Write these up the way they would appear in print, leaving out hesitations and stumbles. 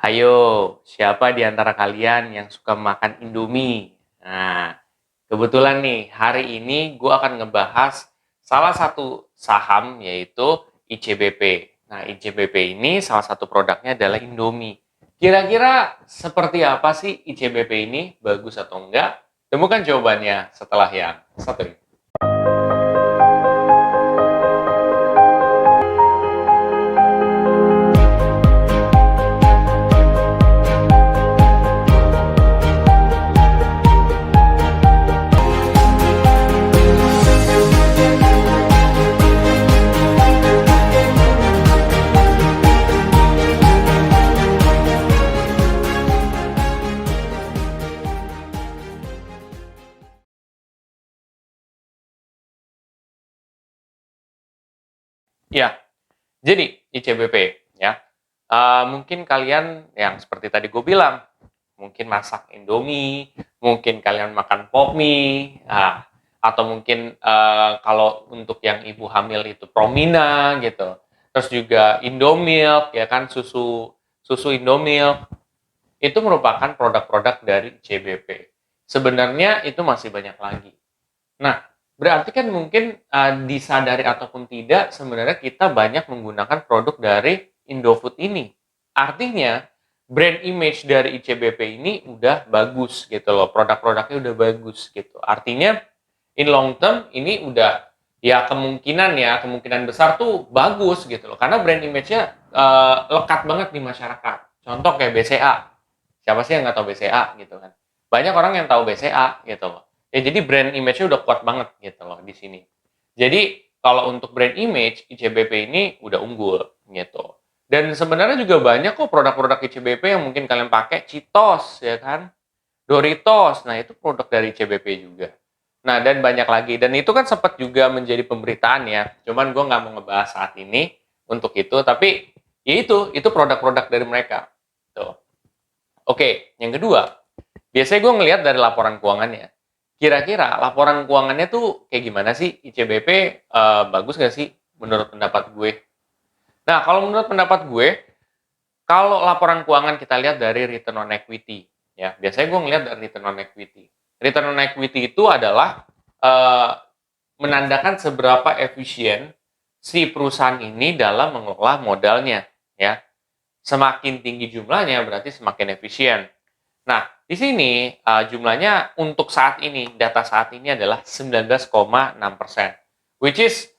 Ayo, siapa di antara kalian yang suka makan Indomie? Nah, kebetulan nih, hari ini gue akan ngebahas salah satu saham yaitu ICBP. Nah, ICBP ini salah satu produknya adalah Indomie. Kira-kira seperti apa sih ICBP ini? Bagus atau enggak? Temukan jawabannya setelah yang satu ini. Ya, jadi ICBP ya. Mungkin kalian yang seperti tadi gue bilang, mungkin masak Indomie, mungkin kalian makan pop mie, atau mungkin kalau untuk yang ibu hamil itu Promina gitu. Terus juga Indomilk ya kan, susu susu Indomilk itu merupakan produk-produk dari ICBP. Sebenarnya itu masih banyak lagi. Nah, berarti kan mungkin disadari ataupun tidak, sebenarnya kita banyak menggunakan produk dari Indofood ini. Artinya, brand image dari ICBP ini udah bagus gitu loh, produk-produknya udah bagus gitu. Artinya, in long term ini udah ya kemungkinan besar tuh bagus gitu loh, karena brand image-nya lekat banget di masyarakat. Contoh kayak BCA, siapa sih yang nggak tahu BCA gitu kan? Banyak orang yang tahu BCA gitu loh. Ya jadi brand image-nya udah kuat banget gitu loh di sini. Jadi kalau untuk brand image ICBP ini udah unggul gitu. Dan sebenarnya juga banyak kok produk-produk ICBP yang mungkin kalian pakai, Cheetos ya kan, Doritos. Nah, itu produk dari ICBP juga. Nah, dan banyak lagi. Dan itu kan sempat juga menjadi pemberitaan ya. Cuman gue nggak mau ngebahas saat ini untuk itu, tapi ya itu produk-produk dari mereka. Tuh. Oke, yang kedua, biasanya gue ngelihat dari laporan keuangannya. Kira-kira laporan keuangannya tuh kayak gimana sih? ICBP bagus nggak sih menurut pendapat gue? Nah, kalau menurut pendapat gue, kalau laporan keuangan kita lihat dari return on equity, ya biasanya gue ngelihat dari return on equity. Return on equity itu adalah eh, menandakan seberapa efisien si perusahaan ini dalam mengelola modalnya, ya. Semakin tinggi jumlahnya berarti semakin efisien. Nah, di sini jumlahnya untuk saat ini, data saat ini adalah 19,6%. Which is,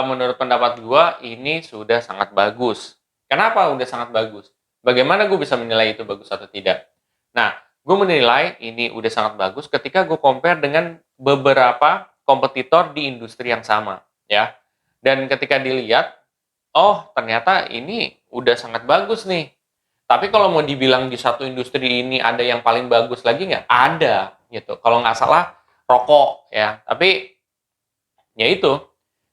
menurut pendapat gue, ini sudah sangat bagus. Kenapa udah sangat bagus? Bagaimana gue bisa menilai itu bagus atau tidak? Nah, gue menilai ini udah sangat bagus ketika gue compare dengan beberapa kompetitor di industri yang sama. Ya. Dan ketika dilihat, oh ternyata ini udah sangat bagus nih. Tapi kalau mau dibilang di satu industri ini ada yang paling bagus lagi nggak? Ada, gitu. Kalau nggak salah, rokok, ya. Tapi, ya itu.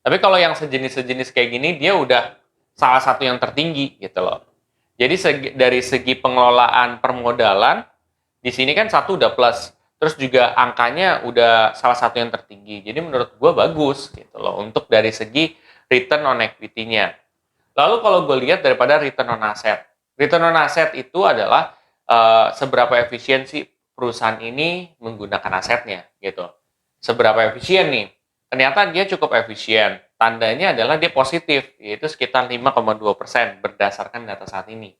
Tapi kalau yang sejenis-sejenis kayak gini, dia udah salah satu yang tertinggi, gitu loh. Jadi dari segi pengelolaan permodalan, di sini kan satu udah plus. Terus juga angkanya udah salah satu yang tertinggi. Jadi menurut gue bagus, gitu loh. Untuk dari segi return on equity-nya. Lalu kalau gue lihat daripada return on asset. Return on asset itu adalah seberapa efisien sih perusahaan ini menggunakan asetnya gitu. Seberapa efisien nih? Ternyata dia cukup efisien. Tandanya adalah dia positif, yaitu sekitar 5,2% berdasarkan data saat ini.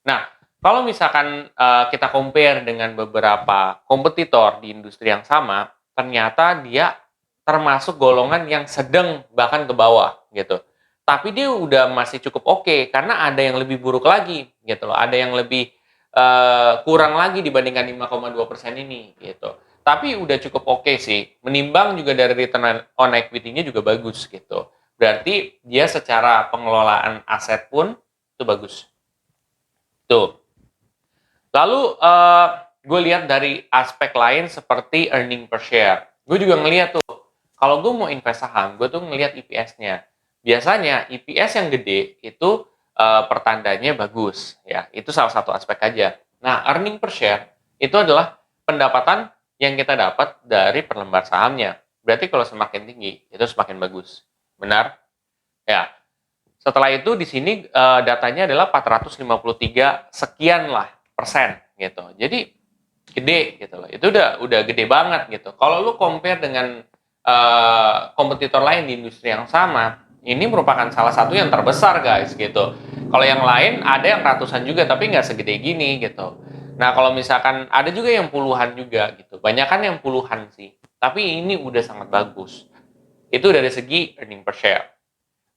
Nah, kalau misalkan kita compare dengan beberapa kompetitor di industri yang sama, ternyata dia termasuk golongan yang sedang bahkan ke bawah gitu. Tapi dia udah masih cukup oke karena ada yang lebih buruk lagi gitu loh. Ada yang lebih kurang lagi dibandingkan 5,2% ini gitu. Tapi udah cukup oke sih. Menimbang juga dari return on equity-nya juga bagus gitu. Berarti dia secara pengelolaan aset pun itu bagus. Tuh. Lalu gue lihat dari aspek lain seperti earning per share. Gue juga ngelihat tuh, kalau gue mau invest saham, gue tuh ngelihat EPS-nya. Biasanya EPS yang gede itu pertandanya bagus, ya. Itu salah satu aspek aja. Nah, earning per share itu adalah pendapatan yang kita dapat dari per lembar sahamnya. Berarti kalau semakin tinggi, itu semakin bagus. Benar? Ya. Setelah itu di sini datanya adalah 453 sekian lah persen gitu. Jadi gede gitu loh. Itu udah gede banget gitu. Kalau lu compare dengan kompetitor lain di industri yang sama, ini merupakan salah satu yang terbesar guys gitu. Kalau yang lain ada yang ratusan juga tapi nggak segede gini gitu. Nah kalau misalkan ada juga yang puluhan juga gitu. Banyakan yang puluhan sih. Tapi ini udah sangat bagus. Itu dari segi earning per share.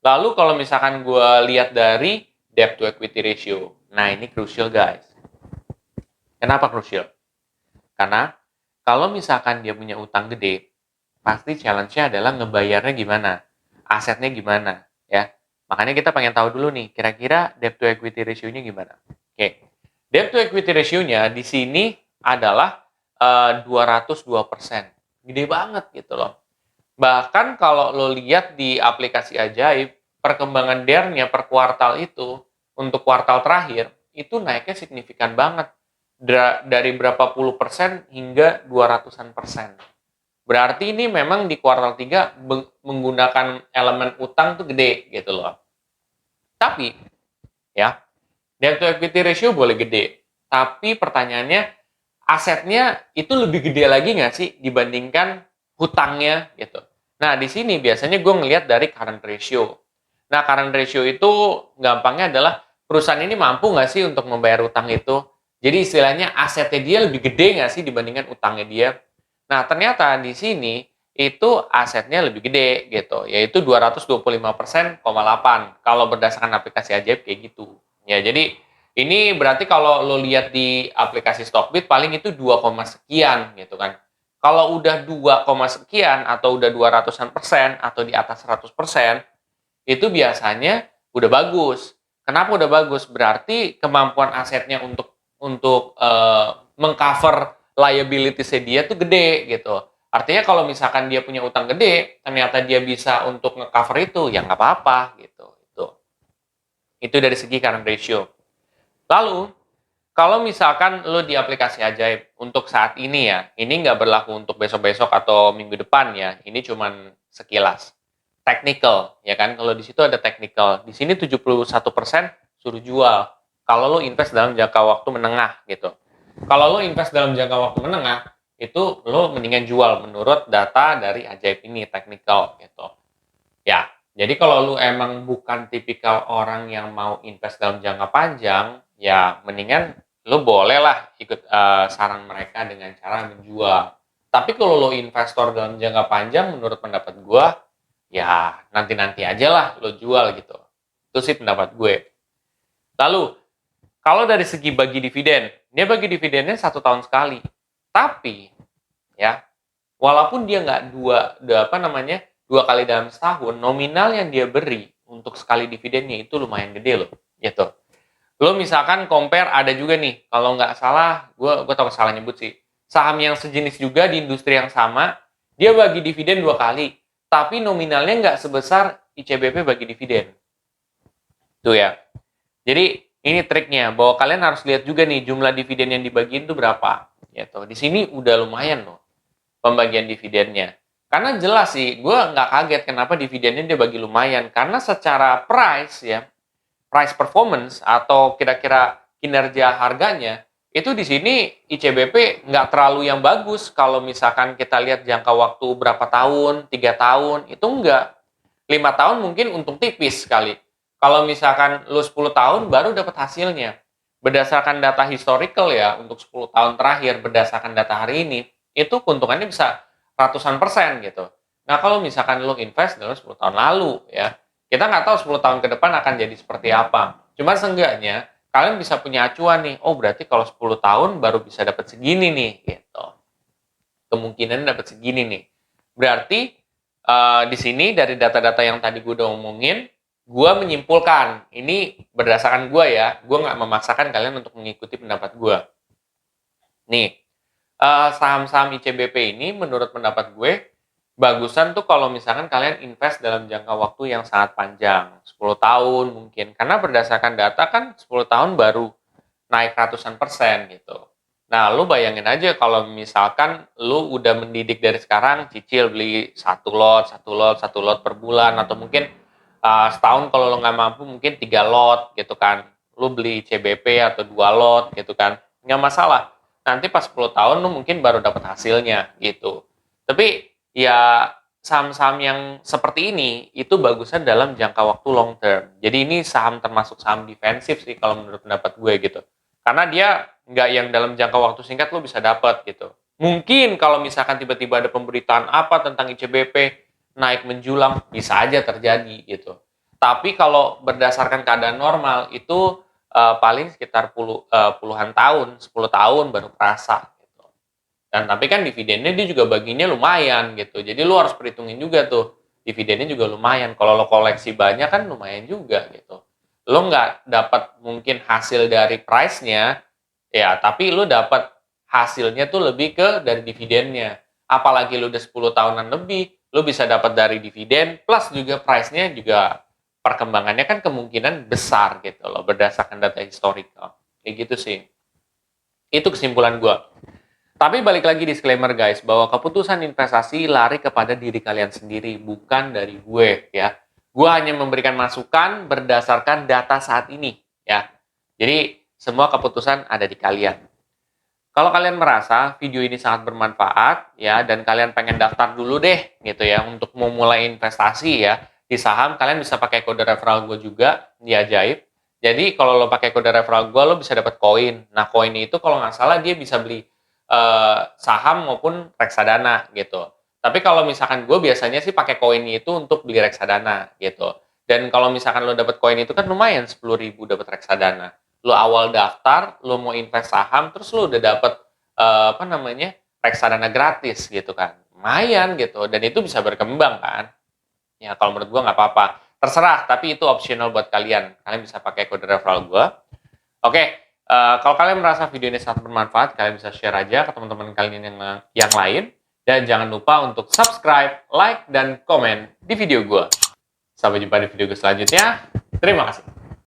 Lalu kalau misalkan gue lihat dari debt to equity ratio. Nah ini crucial guys. Kenapa crucial? Karena kalau misalkan dia punya utang gede, pasti challenge-nya adalah ngebayarnya gimana, asetnya gimana, ya. Makanya kita pengen tahu dulu nih, kira-kira debt to equity ratio-nya gimana. Oke, debt to equity ratio-nya di sini adalah 202%. Gede banget gitu loh. Bahkan kalau lo lihat di aplikasi Ajaib, perkembangan DER-nya per kuartal itu, untuk kuartal terakhir, itu naiknya signifikan banget. Dari berapa puluh persen hingga 200-an persen. Berarti ini memang di kuartal 3 menggunakan elemen utang tuh gede gitu loh. Tapi ya, debt to equity ratio boleh gede. Tapi pertanyaannya, asetnya itu lebih gede lagi nggak sih dibandingkan hutangnya gitu. Nah, di sini biasanya gue ngelihat dari current ratio. Nah, current ratio itu gampangnya adalah perusahaan ini mampu nggak sih untuk membayar utang itu. Jadi istilahnya asetnya dia lebih gede nggak sih dibandingkan utangnya dia. Nah, ternyata di sini itu asetnya lebih gede gitu, yaitu 225,8% kalau berdasarkan aplikasi Ajaib kayak gitu. Ya, jadi ini berarti kalau lo lihat di aplikasi Stockbit paling itu 2, sekian gitu kan. Kalau udah 2, sekian atau udah 200-an persen atau di atas 100%, itu biasanya udah bagus. Kenapa udah bagus? Berarti kemampuan asetnya untuk mengcover liabilities-nya dia tuh gede gitu. Artinya kalau misalkan dia punya utang gede, ternyata dia bisa untuk nge-cover itu, ya nggak apa-apa gitu. Itu dari segi current ratio. Lalu, kalau misalkan lo di aplikasi Ajaib untuk saat ini ya, ini nggak berlaku untuk besok-besok atau minggu depan ya, ini cuman sekilas. Technical, ya kan? Kalau di situ ada technical. Di sini 71% suruh jual. Kalau lo invest dalam jangka waktu menengah gitu. Kalau lo invest dalam jangka waktu menengah, itu lo mendingan jual menurut data dari Ajaib ini, technical gitu. Ya, jadi kalau lu emang bukan tipikal orang yang mau invest dalam jangka panjang, ya mendingan lu bolehlah ikut saran mereka dengan cara menjual. Tapi kalau lu investor dalam jangka panjang, menurut pendapat gua, ya nanti-nanti aja lah lu jual gitu. Itu sih pendapat gue. Lalu, kalau dari segi bagi dividen, dia bagi dividennya 1 tahun sekali. Tapi, ya, walaupun dia nggak dua kali dalam setahun, nominal yang dia beri untuk sekali dividennya itu lumayan gede loh, gitu. Lo misalkan compare ada juga nih, kalau nggak salah, gue tau salah nyebut sih, saham yang sejenis juga di industri yang sama, dia bagi dividen 2 kali, tapi nominalnya nggak sebesar ICBP bagi dividen. Tuh ya. Jadi ini triknya, bahwa kalian harus lihat juga nih jumlah dividen yang dibagiin itu berapa. Gitu. Di sini udah lumayan loh pembagian dividennya. Karena jelas sih, gue nggak kaget kenapa dividennya dia bagi lumayan. Karena secara price ya, price performance atau kira-kira kinerja harganya, itu di sini ICBP nggak terlalu yang bagus. Kalau misalkan kita lihat jangka waktu berapa tahun, 3 tahun, itu enggak. 5 tahun mungkin untung tipis sekali. Kalau misalkan lu 10 tahun baru dapat hasilnya. Berdasarkan data historical ya, untuk 10 tahun terakhir berdasarkan data hari ini, itu keuntungannya bisa ratusan persen gitu. Nah, kalau misalkan lu invest dalam 10 tahun lalu ya, kita nggak tahu 10 tahun ke depan akan jadi seperti apa. Cuma seenggaknya kalian bisa punya acuan nih, oh berarti kalau 10 tahun baru bisa dapat segini nih gitu. Kemungkinan dapat segini nih. Berarti di sini dari data-data yang tadi gue udah omongin, gue menyimpulkan, ini berdasarkan gue ya, gue nggak memaksakan kalian untuk mengikuti pendapat gue. Nih, saham-saham ICBP ini menurut pendapat gue, bagusan tuh kalau misalkan kalian invest dalam jangka waktu yang sangat panjang, 10 tahun mungkin. Karena berdasarkan data kan 10 tahun baru naik ratusan persen gitu. Nah, lu bayangin aja kalau misalkan lu udah mendidik dari sekarang, cicil beli satu lot per bulan, atau mungkin setahun kalau lo nggak mampu mungkin 3 lot gitu kan. Lo beli CBP atau 2 lot gitu kan. Nggak masalah. Nanti pas 10 tahun lo mungkin baru dapat hasilnya gitu. Tapi ya saham-saham yang seperti ini itu bagusnya dalam jangka waktu long term. Jadi ini saham termasuk saham defensif sih kalau menurut pendapat gue gitu. Karena dia nggak yang dalam jangka waktu singkat lo bisa dapat gitu. Mungkin kalau misalkan tiba-tiba ada pemberitaan apa tentang ICBP naik menjulang, bisa aja terjadi gitu. Tapi kalau berdasarkan keadaan normal itu paling sekitar puluhan tahun, 10 tahun baru terasa gitu. Dan tapi kan dividennya dia juga baginya lumayan gitu. Jadi lu harus perhitungin juga tuh. Dividennya juga lumayan. Kalau lo koleksi banyak kan lumayan juga gitu. Lo nggak dapat mungkin hasil dari price-nya, ya, tapi lu dapat hasilnya tuh lebih ke dari dividennya. Apalagi lu udah 10 tahunan lebih, lu bisa dapat dari dividen plus juga price-nya juga perkembangannya kan kemungkinan besar gitu loh berdasarkan data historical. Kayak gitu sih. Itu kesimpulan gua. Tapi balik lagi disclaimer guys, bahwa keputusan investasi lari kepada diri kalian sendiri, bukan dari gue ya. Gue hanya memberikan masukan berdasarkan data saat ini ya. Jadi semua keputusan ada di kalian. Kalau kalian merasa video ini sangat bermanfaat ya dan kalian pengen daftar dulu deh gitu ya untuk memulai investasi ya di saham, kalian bisa pakai kode referral gue juga di Ajaib. Jadi kalau lo pakai kode referral gue lo bisa dapat koin. Nah koin itu kalau nggak salah dia bisa beli saham maupun reksadana gitu. Tapi kalau misalkan gue biasanya sih pakai koin itu untuk beli reksadana gitu. Dan kalau misalkan lo dapat koin itu kan lumayan 10.000 dapat reksadana. Lo awal daftar, lo mau invest saham, terus lo udah dapat apa namanya reksadana gratis gitu kan. Lumayan gitu. Dan itu bisa berkembang kan. Ya kalau menurut gue nggak apa-apa. Terserah, tapi itu optional buat kalian. Kalian bisa pakai kode referral gue. Oke, kalau kalian merasa video ini sangat bermanfaat, kalian bisa share aja ke teman-teman kalian yang lain. Dan jangan lupa untuk subscribe, like, dan komen di video gue. Sampai jumpa di video gue selanjutnya. Terima kasih.